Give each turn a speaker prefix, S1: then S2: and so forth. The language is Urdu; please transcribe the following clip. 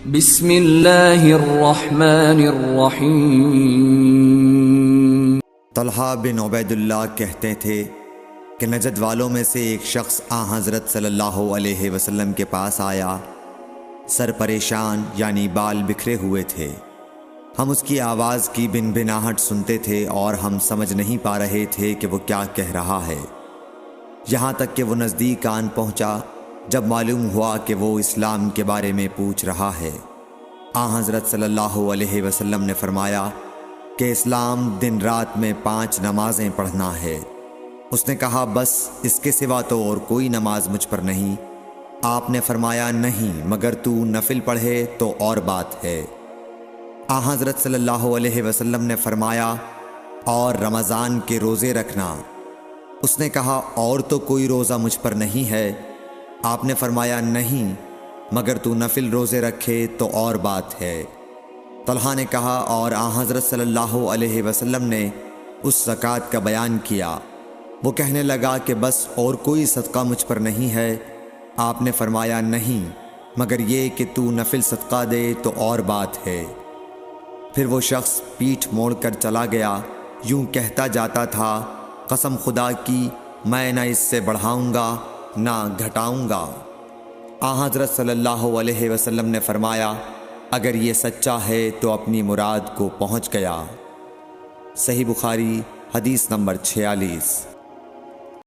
S1: بسم اللہ الرحمن الرحیم۔
S2: طلحہ بن عبید اللہ کہتے تھے کہ نجد والوں میں سے ایک شخص حضرت صلی اللہ علیہ وسلم کے پاس آیا، سر پریشان یعنی بال بکھرے ہوئے تھے۔ ہم اس کی آواز کی بن بناہٹ سنتے تھے اور ہم سمجھ نہیں پا رہے تھے کہ وہ کیا کہہ رہا ہے، یہاں تک کہ وہ نزدیک آن پہنچا جب معلوم ہوا کہ وہ اسلام کے بارے میں پوچھ رہا ہے۔ حضرت صلی اللہ علیہ وسلم نے فرمایا کہ اسلام دن رات میں 5 نمازیں پڑھنا ہے۔ اس نے کہا بس اس کے سوا تو اور کوئی نماز مجھ پر نہیں۔ آپ نے فرمایا نہیں مگر تو نفل پڑھے تو اور بات ہے۔ حضرت صلی اللہ علیہ وسلم نے فرمایا اور رمضان کے روزے رکھنا۔ اس نے کہا اور تو کوئی روزہ مجھ پر نہیں ہے۔ آپ نے فرمایا نہیں مگر تو نفل روزے رکھے تو اور بات ہے۔ طلحہ نے کہا اور حضرت صلی اللہ علیہ وسلم نے اس زکوٰۃ کا بیان کیا۔ وہ کہنے لگا کہ بس اور کوئی صدقہ مجھ پر نہیں ہے۔ آپ نے فرمایا نہیں مگر یہ کہ تو نفل صدقہ دے تو اور بات ہے۔ پھر وہ شخص پیٹھ موڑ کر چلا گیا، یوں کہتا جاتا تھا قسم خدا کی میں نہ اس سے بڑھاؤں گا نہ گھٹاؤں گا۔ حضرت صلی اللہ علیہ وسلم نے فرمایا اگر یہ سچا ہے تو اپنی مراد کو پہنچ گیا۔ صحیح بخاری حدیث نمبر 46۔